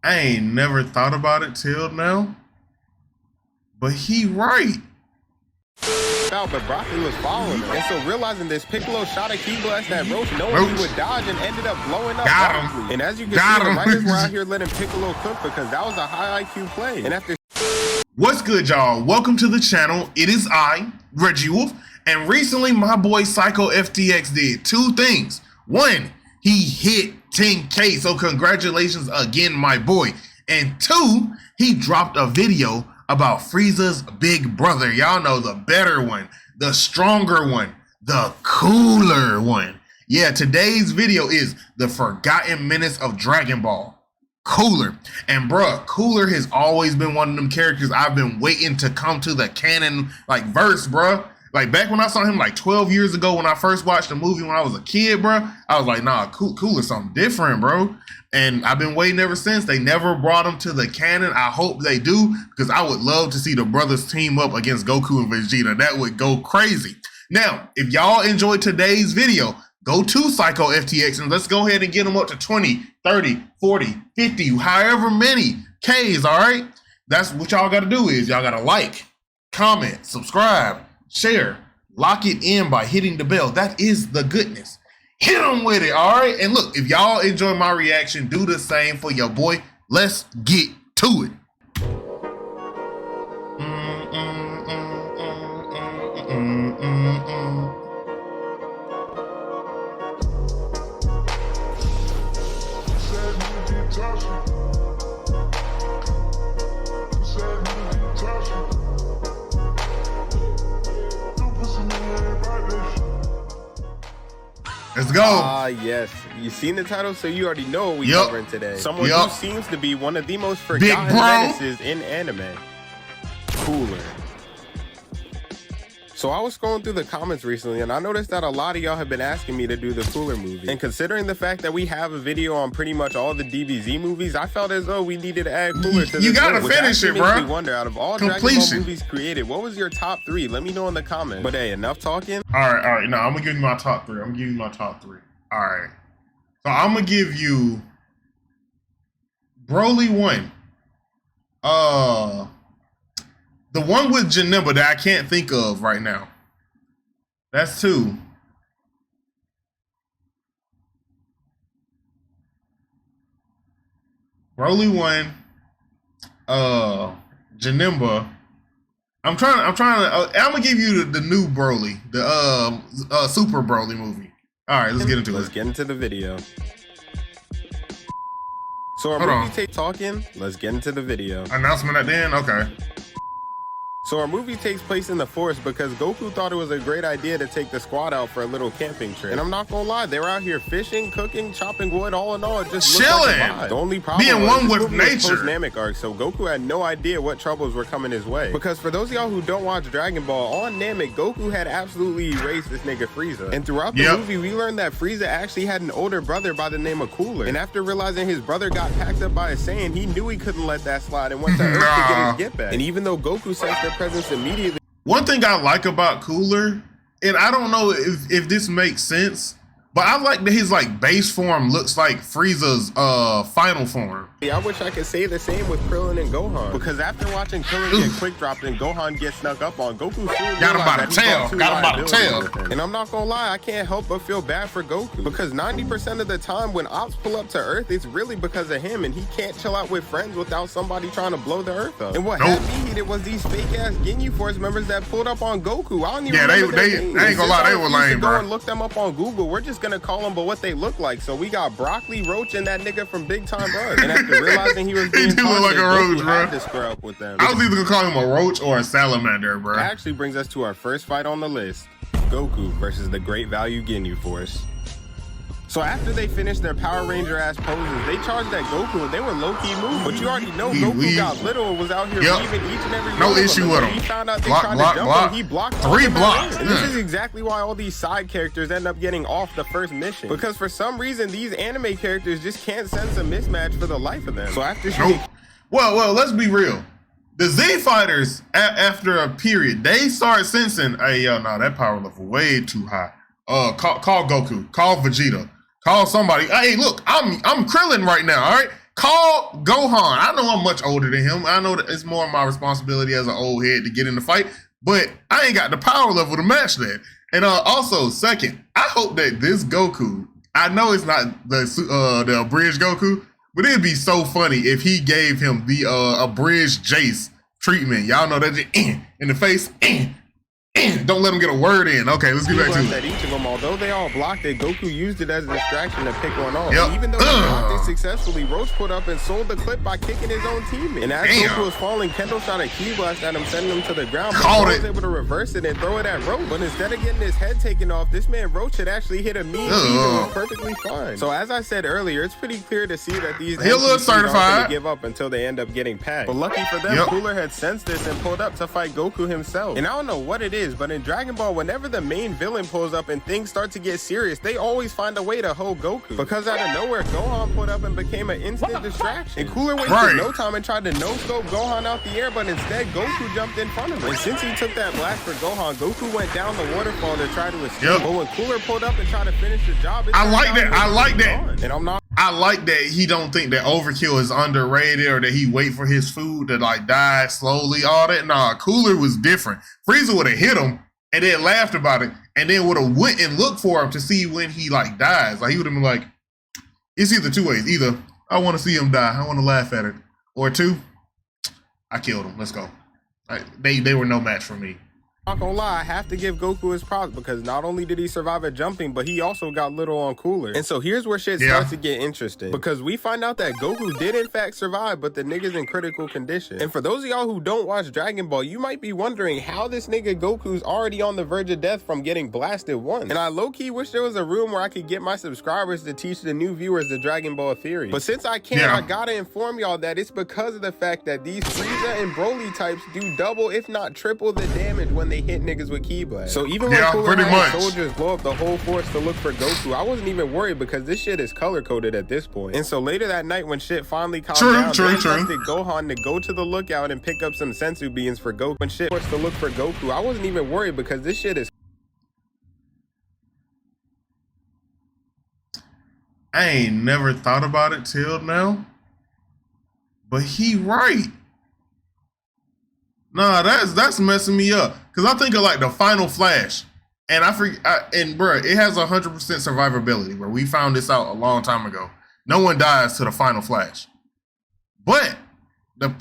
I ain't never thought about it till now, but he right. But Broccoli was following him. And so realizing this, Piccolo shot a key blast at Roach, knowing he would dodge and ended up blowing up Broccoli. And as you can see, the writers were out here letting Piccolo cook because that was a high IQ play. And after What's good, y'all? Welcome to the channel. It is I, Reggie Wolf, and recently my boy Psycho FTX did two things. One, he hit 10K, so congratulations again, my boy. And two, he dropped a video about Frieza's big brother. Y'all know, the better one, the stronger one, the cooler one. Yeah, today's video is the Forgotten Menace of Dragon Ball. Cooler. And bruh, Cooler has always been one of them characters I've been waiting to come to the canon, like, verse, bruh. Like, back when I saw him like 12 years ago when I first watched the movie when I was a kid, bruh, I was like, nah, Cooler's something different, bro. And I've been waiting ever since. They never brought him to the canon. I hope they do, because I would love to see the brothers team up against Goku and Vegeta. That would go crazy. Now, if y'all enjoyed today's video, go to Psycho FTX and let's go ahead and get them up to 20, 30, 40, 50, however many Ks, all right? That's what y'all got to do is y'all got to like, comment, subscribe, share, lock it in by hitting the bell. That is the goodness. Hit them with it, all right? And look, if y'all enjoy my reaction, do the same for your boy. Let's get to it. Let's go. Yes. You seen the title, so you already know what we covering today. Someone who seems to be one of the most forgotten menaces in anime. Cooler. So I was scrolling through the comments recently, and I noticed that a lot of y'all have been asking me to do the Cooler movie. And considering the fact that we have a video on pretty much all the DBZ movies, I felt as though we needed to add Cooler to this. You gotta finish it, bro. Wonder, out of all Dragon Ball movies created, what was your top 3? Let me know in the comments. But hey, enough talking. All right. No, I'm gonna give you my top 3. I'm gonna give you my top 3. All right. So I'm gonna give you Broly 1. The one with Janemba that I can't think of right now. That's 2. Broly 1. Janemba. I'm gonna give you the new Broly, the Super Broly movie. All right, let's get into it. Let's get into the video. So our movie takes talking. Let's get into the video. Announcement at the end. Okay. So our movie takes place in the forest because Goku thought it was a great idea to take the squad out for a little camping trip. And I'm not gonna lie, they were out here fishing, cooking, chopping wood, all in all, it just looked like a vibe. The only problem being was one with nature. Post-Namek arc, so Goku had no idea what troubles were coming his way. Because for those of y'all who don't watch Dragon Ball, on Namek, Goku had absolutely erased this nigga Frieza. And throughout the movie, we learned that Frieza actually had an older brother by the name of Cooler. And after realizing his brother got packed up by a Saiyan, he knew he couldn't let that slide and went to Earth to get his get back. And even though Goku sensed their presence immediately, one thing I like about Cooler, and I don't know if this makes sense, but I like that his like base form looks like Frieza's final form. I wish I could say the same with Krillin and Gohan. Because after watching Krillin get quick dropped and Gohan get snuck up on, Goku got him by the tail. Got him by the tail. And I'm not gonna lie, I can't help but feel bad for Goku. Because 90% of the time when ops pull up to Earth, it's really because of him, and he can't chill out with friends without somebody trying to blow the Earth up. And what had me heated was these fake ass Ginyu Force members that pulled up on Goku. I don't even remember their names. They ain't gonna lie, they were lame, bro. Go and look them up on Google. We're just gonna call them but what they look like. So we got Broccoli, Roach, and that nigga from Big Time Bros. And after realizing he was being look like a roach, bro. To square up with them. I was either gonna call him a roach or a salamander, bro. That actually brings us to our first fight on the list: Goku versus the Great Value Ginyu Force. So after they finished their Power Ranger ass poses, they charged at Goku and they were low-key moving. But you already know Goku got little and was out here leaving each and every no issue with him. He found out they tried to jump him, he blocked 3 blocks. And this is exactly why all these side characters end up getting off the first mission. Because for some reason, these anime characters just can't sense a mismatch for the life of them. So after Well, let's be real. The Z fighters, after a period, they start sensing, hey, yo, nah, that power level way too high. Call Goku, call Vegeta, call somebody. Hey, look, I'm Krillin right now, all right? Call Gohan. I know I'm much older than him. I know that it's more my responsibility as an old head to get in the fight, but I ain't got the power level to match that. And also, second, I hope that this Goku, I know it's not the abridged Goku, but it'd be so funny if he gave him the abridged Jace treatment. Y'all know that just in the face. Don't let him get a word in. Okay, let's get back to it. Each of them, although they all blocked it, Goku used it as a distraction to pick one off. Yep. Even though he blocked it successfully, Roach put up and sold the clip by kicking his own teammate. And as Goku was falling, Kendo shot a ki blast at him, sending him to the ground. But he was able to reverse it and throw it at Roach. But instead of getting his head taken off, this man Roach had actually hit a mean and was perfectly fine. So as I said earlier, it's pretty clear to see that these NPCs aren't going to give up until they end up getting packed. But lucky for them, Cooler had sensed this and pulled up to fight Goku himself. And I don't know what it is, but in Dragon Ball, whenever the main villain pulls up and things start to get serious, they always find a way to hold Goku. Because out of nowhere, Gohan pulled up and became an instant distraction. And Cooler wasted no time and tried to no-scope Gohan out the air, but instead Goku jumped in front of him. And since he took that blast for Gohan, Goku went down the waterfall to try to escape. But when Cooler pulled up and tried to finish the job, I like that. And I'm not. I like that he don't think that overkill is underrated or that he wait for his food to like die slowly. All that. Nah, Cooler was different. Frieza would have hit him and then laughed about it, and then would have went and looked for him to see when he like dies. Like he would have been like, it's either two ways. Either I want to see him die, I want to laugh at it, or two, I killed him. Let's go. They were no match for me. Not gonna lie, I have to give Goku his props because not only did he survive at jumping, but he also got little on Cooler. And so here's where shit starts to get interesting, because we find out that Goku did in fact survive, but the nigga's in critical condition. And for those of y'all who don't watch Dragon Ball, you might be wondering how this nigga Goku's already on the verge of death from getting blasted once. And I low-key wish there was a room where I could get my subscribers to teach the new viewers the Dragon Ball theory. But since I can't, I gotta inform y'all that it's because of the fact that these Frieza and Broly types do double, if not triple, the damage when they hit niggas with ki blast. So even when Cooler had soldiers blow up the whole force to look for Goku, I wasn't even worried because this shit is color coded at this point. And so later that night when shit finally calmed down, they trusted Gohan to go to the lookout and pick up some sensu beans for Goku. When shit forced to look for Goku, I wasn't even worried because this shit is. I ain't never thought about it till now, but he right. Nah, that's messing me up. Cause I think of like the Final Flash, and bruh, it has 100% survivability. Bro, we found this out a long time ago. No one dies to the Final Flash, but the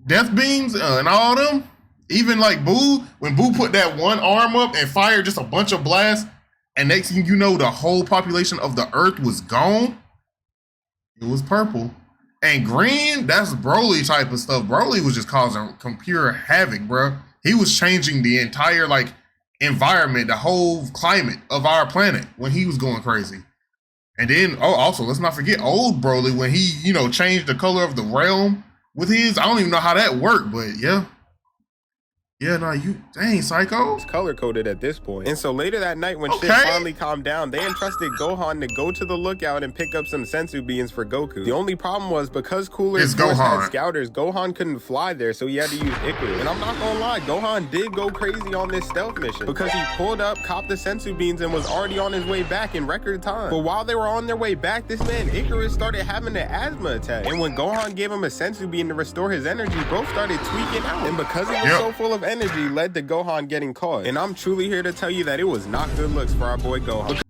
death beams and all them, even like Boo, when Boo put that one arm up and fired just a bunch of blasts, and next thing you know, the whole population of the Earth was gone. It was purple. And green, that's Broly type of stuff. Broly was just causing pure havoc, bro. He was changing the entire like environment, the whole climate of our planet when he was going crazy. And then, also let's not forget old Broly when he, changed the color of the realm with his. I don't even know how that worked, but yeah. Yeah, no, you dang psycho. It's color coded at this point. And so later that night when shit finally calmed down, they entrusted Gohan to go to the lookout and pick up some sensu beans for Goku. The only problem was because Cooler's force had scouters, Gohan couldn't fly there, so he had to use Icarus. And I'm not gonna lie, Gohan did go crazy on this stealth mission because he pulled up, copped the sensu beans, and was already on his way back in record time. But while they were on their way back, this man Icarus started having an asthma attack. And when Gohan gave him a sensu bean to restore his energy, both started tweaking out. And because he was so full of energy, led to Gohan getting caught. And I'm truly here to tell you that it was not good looks for our boy Gohan.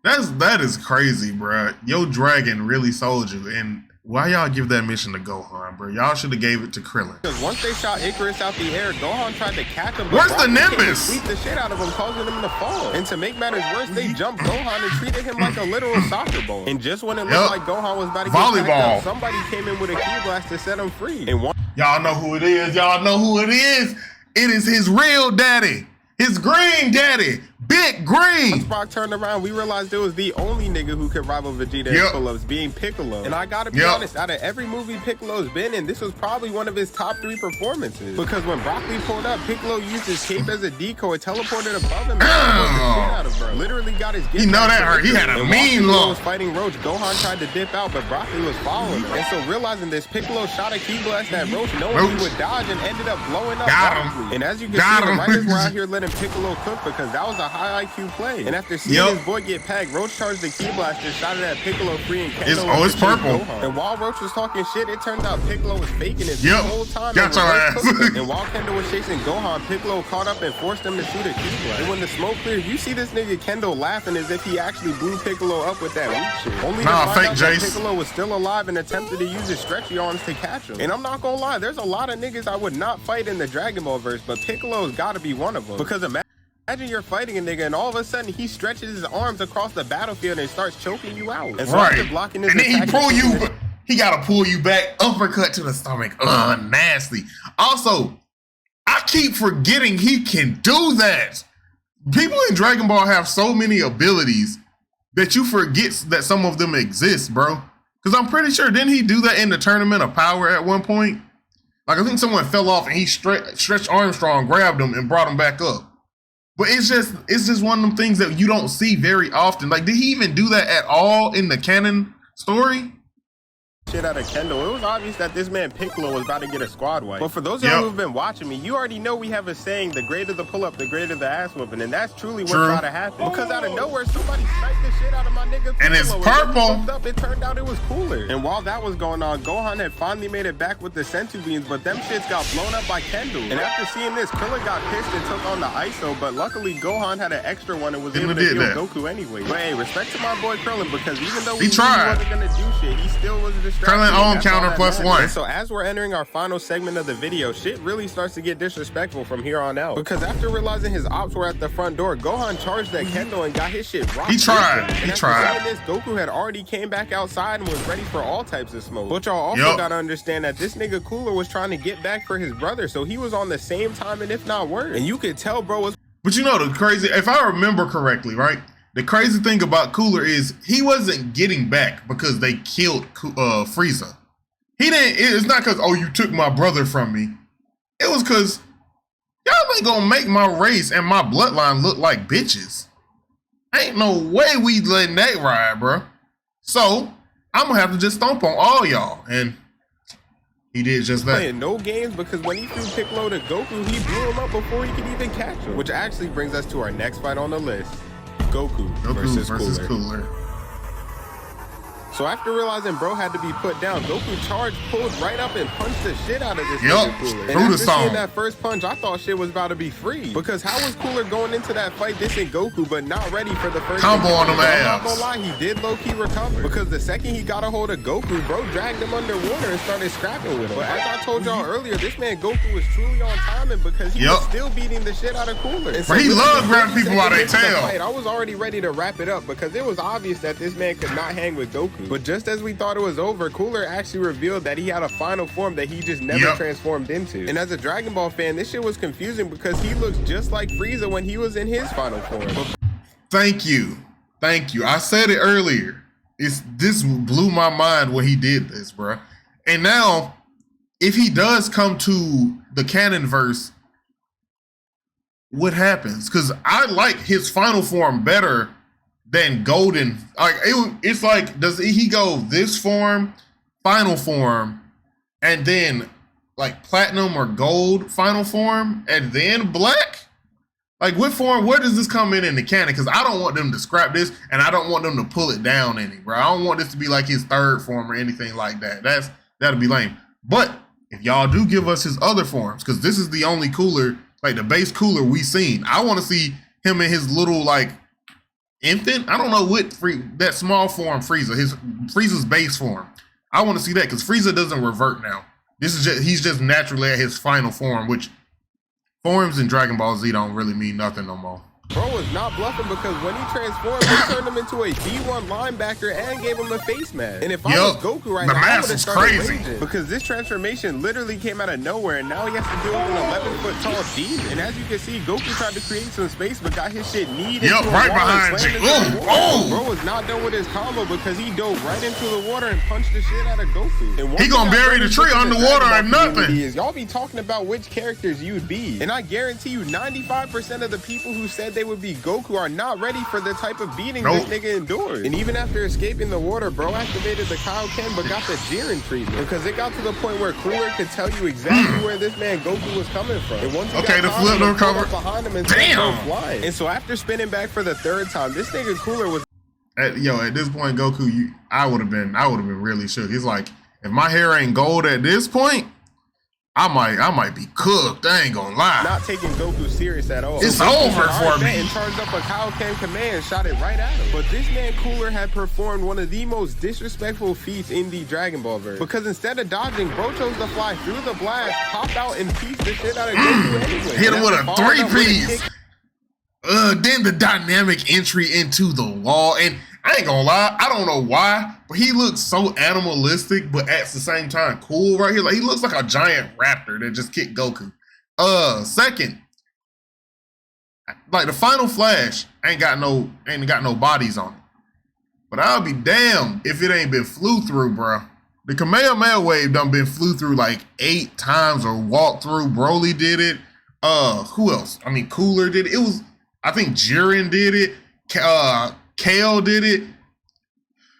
That is crazy, bro. Yo dragon really sold you. And why y'all give that mission to Gohan, bro? Y'all should have gave it to Krillin. Because once they shot Icarus out the air, Gohan tried to catch him. Where's the Nimbus? Sweep the shit out of him, causing him to fall. And to make matters worse, they jumped Gohan and treated him like a literal soccer ball. And just when it looked like Gohan was about to get back up, somebody came in with a ki blast to set him free. And y'all know who it is. Y'all know who it is. It is his real daddy, his green daddy, Big Green. Once Brock turned around, we realized it was the only nigga who could rival Vegeta in pull-ups, being Piccolo. And I gotta be honest, out of every movie Piccolo's been in, this was probably one of his top 3 performances. Because when Broccoli pulled up, Piccolo used his cape as a decoy, teleported above him, and literally got his gift. You know that hurt. He had a mean look. Was fighting Roach, Gohan tried to dip out, but Broccoli was following him. And so realizing this, Piccolo shot a ki blast at Roach, knowing he would dodge, and ended up blowing up Broccoli. And as you can see, the writers were out here letting Piccolo cook because that was a a high IQ play. And after seeing his boy get pegged, Roach charged the Ki Blaster, shot it at Piccolo, freeing Kendo. It's purple. And while Roach was talking shit, it turned out Piccolo was faking it the whole time. Got your ass. And while Kendo was chasing Gohan, Piccolo caught up and forced him to shoot a Ki Blaster. And when the smoke cleared, you see this nigga Kendo laughing as if he actually blew Piccolo up with that weak shit. Only to find out that Piccolo was still alive and attempted to use his stretchy arms to catch him. And I'm not gonna lie, there's a lot of niggas I would not fight in the Dragon Ball verse, but Piccolo's gotta be one of them. Because imagine you're fighting a nigga and all of a sudden he stretches his arms across the battlefield and starts choking you out. And so after blocking his and then he pull you, he gotta pull you back, uppercut to the stomach. Nasty. Also, I keep forgetting he can do that. People in Dragon Ball have so many abilities that you forget that some of them exist, bro. Because I'm pretty sure, didn't he do that in the Tournament of Power at one point? Like, I think someone fell off and he stretched Armstrong, grabbed him, and brought him back up. But it's just one of them things that you don't see very often. Like, did he even do that at all in the canon story? Shit out of Kendo. It was obvious that this man Piccolo was about to get a squad wipe. But for those of you who've been watching me, you already know we have a saying, the greater the pull-up, the greater the ass whooping, and that's truly what's about to happen. Because out of nowhere, somebody sniped the shit out of my nigga Piccolo. And it's purple. And it turned out it was cooler. And while that was going on, Gohan had finally made it back with the Senzu beans, but them shits got blown up by Kendo. And after seeing this, Krillin got pissed and took on the ISO, but luckily Gohan had an extra one and was able to heal Goku anyway. But hey, respect to my boy Krillin, because even though he wasn't gonna do shit, he still was distracted. Krillin on counter +1. And so as we're entering our final segment of the video, shit really starts to get disrespectful from here on out. Because after realizing his ops were at the front door, Gohan charged at Kendo and got his shit rocked. He tried. He tried. This, Goku had already came back outside and was ready for all types of smoke. But y'all also gotta understand that this nigga Cooler was trying to get back for his brother, so he was on the same time and if not worse. And you could tell bro was. But you know the crazy, if I remember correctly, right? The crazy thing about Cooler is he wasn't getting back because they killed Frieza. He didn't, it's not because, oh, you took my brother from me. It was because y'all ain't gonna make my race and my bloodline look like bitches. Ain't no way we letting that ride, bro. So, I'm gonna have to just stomp on all y'all. And he did just that. Playing no games because when he threw Piccolo to Goku, he blew him up before he could even catch him. Which actually brings us to our next fight on the list. Goku versus Cooler. So after realizing bro had to be put down, Goku charged, pulled right up and punched the shit out of this nigga Cooler. And after seeing that first punch, I thought shit was about to be free. Because how was Cooler going into that fight dissing Goku but not ready for the first combo on him ass? I'm not gonna lie, he did low-key recover. Because the second he got a hold of Goku, bro dragged him underwater and started scrapping with him. But as I told y'all earlier, this man Goku was truly on timing because he was still beating the shit out of Cooler. And so he loved grabbing people out of their tail. I was already ready to wrap it up because it was obvious that this man could not hang with Goku. But just as we thought it was over, Cooler actually revealed that he had a final form that he just never transformed into. And as a Dragon Ball fan, this shit was confusing because he looks just like Frieza when he was in his final form. Thank you. I said it earlier. This blew my mind when he did this, bro. And now, if he does come to the canon verse, what happens? Because I like his final form better than golden. Like it's like, does he go this form, final form, and then like platinum or gold final form, and then black? Like what form? Where does this come in the canon? Because I don't want them to scrap this, and I don't want them to pull it down any, bro. I don't want this to be like his third form or anything like that. That'll be lame. But if y'all do give us his other forms, because this is the only Cooler, like the base Cooler we seen. I want to see him in his little like infant. I don't know what that small form Frieza, Frieza's base form. I want to see that because Frieza doesn't revert now. He's just naturally at his final form, which forms in Dragon Ball Z don't really mean nothing no more. Bro was not bluffing because when he transformed, he turned him into a D1 linebacker and gave him a face mask. And if I was Goku right now, I would have started raging because this transformation literally came out of nowhere, and now he has to deal with an 11-foot tall demon. And as you can see, Goku tried to create some space, but got his shit kneed into a right wall behind you. Bro was not done with his combo because he dove right into the water and punched the shit out of Goku. And he gonna bury the tree underwater or nothing. Y'all be talking about which characters you'd be, and I guarantee you 95% of the people who said they would be Goku are not ready for the type of beating this nigga endured. And even after escaping the water, bro activated the Kaioken but got the Jiren treatment because it got to the point where Cooler could tell you exactly where this man Goku was coming from. And once he got the flip no cover behind him and flying. And so after spinning back for the third time, this nigga Cooler was at this point, Goku, I would have been really shook. He's like, if my hair ain't gold at this point, I might be cooked. I ain't gonna lie. Not taking Goku serious at all. It's over for me. And charged up a Kaioken command and shot it right at him. But this man Cooler had performed one of the most disrespectful feats in the Dragon Ball verse. Because instead of dodging, bro chose to fly through the blast, pop out and piece the shit out of Goku anyway. Hit him with a 3-piece. Then the dynamic entry into the wall, and I ain't gonna lie, I don't know why, but he looks so animalistic, but at the same time cool right here. Like he looks like a giant raptor that just kicked Goku. Second, like the final flash ain't got no bodies on it. But I'll be damned if it ain't been flew through, bro. The Kamehameha wave done been flew through like 8 times or walked through. Broly did it. Who else? I mean, Cooler did it. I think Jiren did it. Kale did it.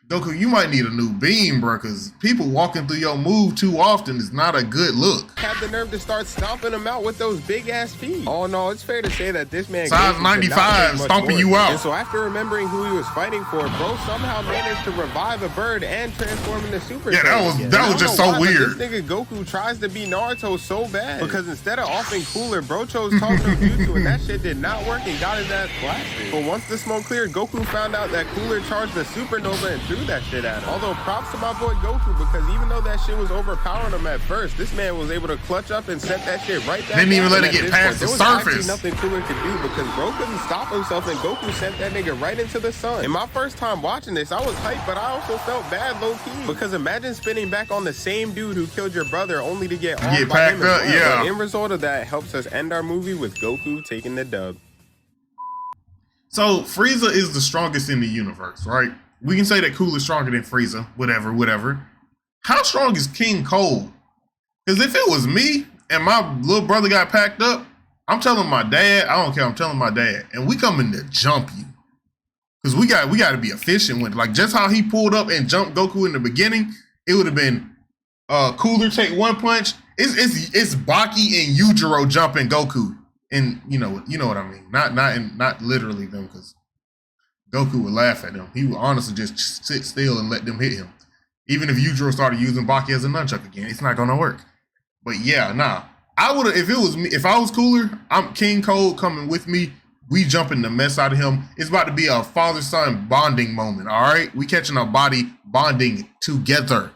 Goku, you might need a new beam, bro, because people walking through your move too often is not a good look. Had the nerve to start stomping him out with those big ass feet. Oh no, it's fair to say that this man size 95 stomping you out. And so after remembering who he was fighting for, bro somehow managed to revive a bird and transform into Super Saiyan. That was just so weird. This nigga Goku tries to be Naruto so bad because instead of offing Cooler, bro chose Talk from Jutsu and that shit did not work and got his ass blasted. But once the smoke cleared, Goku found out that Cooler charged the Supernova and threw that shit at him. Although props to my boy Goku, because even though that shit was overpowering him at first, this man was able to clutch up and set that shit right back. Didn't even let it get past the surface. There was nothing Cooler could do because bro couldn't stop himself and Goku sent that nigga right into the sun. And my first time watching this, I was hyped, but I also felt bad low key because imagine spinning back on the same dude who killed your brother only to get off by him as well. Yeah. The end result of that helps us end our movie with Goku taking the dub. So Frieza is the strongest in the universe, right? We can say that Cooler is stronger than Frieza, whatever. How strong is King Cold? Because if it was me and my little brother got packed up, I'm telling my dad, I don't care, I'm telling my dad, and we coming to jump you. Because we got to be efficient with it. Like just how he pulled up and jumped Goku in the beginning, it would have been Cooler take one punch. It's Baki and Yujiro jumping Goku. And you know what I mean. Not literally them, because Goku would laugh at them. He would honestly just sit still and let them hit him. Even if Yujiro started using Baki as a nunchuck again, it's not gonna work. But yeah, nah. I would have, if it was me, if I was Cooler, I'm King Cold coming with me. We jumping the mess out of him. It's about to be a father-son bonding moment, all right? We catching our body bonding together.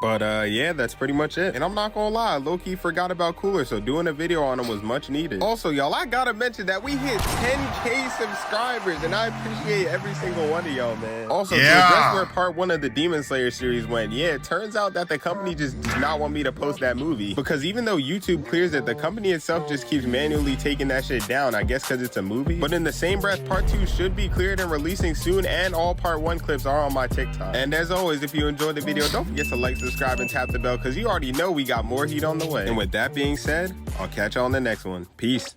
But yeah, that's pretty much it. And I'm not gonna lie, low-key forgot about Cooler, so doing a video on him was much needed. Also, y'all, I gotta mention that we hit 10K subscribers, and I appreciate every single one of y'all, man. Also, to address where part 1 of the Demon Slayer series went, yeah, it turns out that the company just did not want me to post that movie. Because even though YouTube clears it, the company itself just keeps manually taking that shit down, I guess because it's a movie. But in the same breath, part 2 should be cleared and releasing soon, and all part 1 clips are on my TikTok. And as always, if you enjoyed the video, don't forget to like, subscribe, and tap the bell, because you already know we got more heat on the way. And with that being said, I'll catch y'all on the next one. Peace.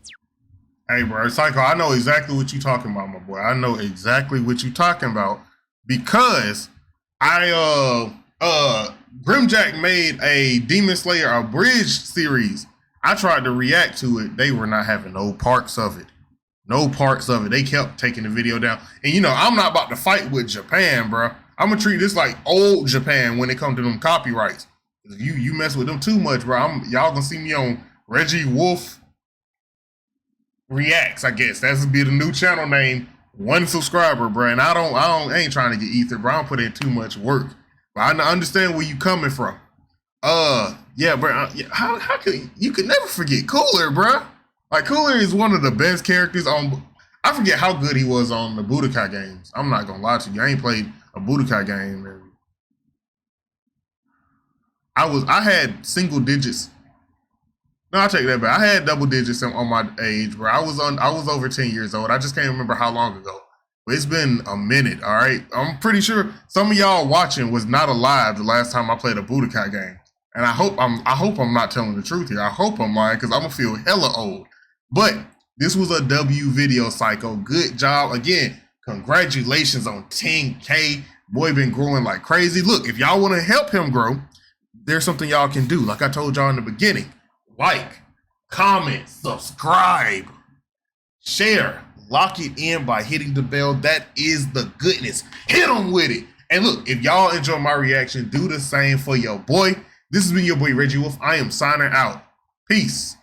Hey, bro, Psycho, I know exactly what you're talking about, my boy. I know exactly what you're talking about, because Grimjack made a Demon Slayer abridged series. I tried to react to it. They were not having no parts of it. No parts of it. They kept taking the video down. And, you know, I'm not about to fight with Japan, bro. I'm gonna treat this like old Japan when it comes to them copyrights. If you mess with them too much, bro, y'all gonna see me on Reggie Wolf Reacts, I guess. That's gonna be the new channel name. 1 subscriber, bro. And I ain't trying to get ether, bro. I don't put in too much work. But I understand where you coming from. Yeah, bro. How could you could never forget Cooler, bro? Like Cooler is one of the best characters on. I forget how good he was on the Budokai games. I'm not gonna lie to you. I ain't played a Budokai game. I had single digits. No, I'll take that back. I had double digits on my age, bro. I was over 10 years old. I just can't remember how long ago. But it's been a minute, all right? I'm pretty sure some of y'all watching was not alive the last time I played a Budokai game. And I hope I'm not telling the truth here. I hope I'm lying, because I'm gonna feel hella old. But This was a W video, Psycho. Good job. Again, congratulations on 10K. Boy been growing like crazy. Look, if y'all want to help him grow, there's something y'all can do. Like I told y'all in the beginning, like, comment, subscribe, share, lock it in by hitting the bell. That is the goodness. Hit them with it. And look, if y'all enjoy my reaction, do the same for your boy. This has been your boy, Reggie Wolf. I am signing out. Peace.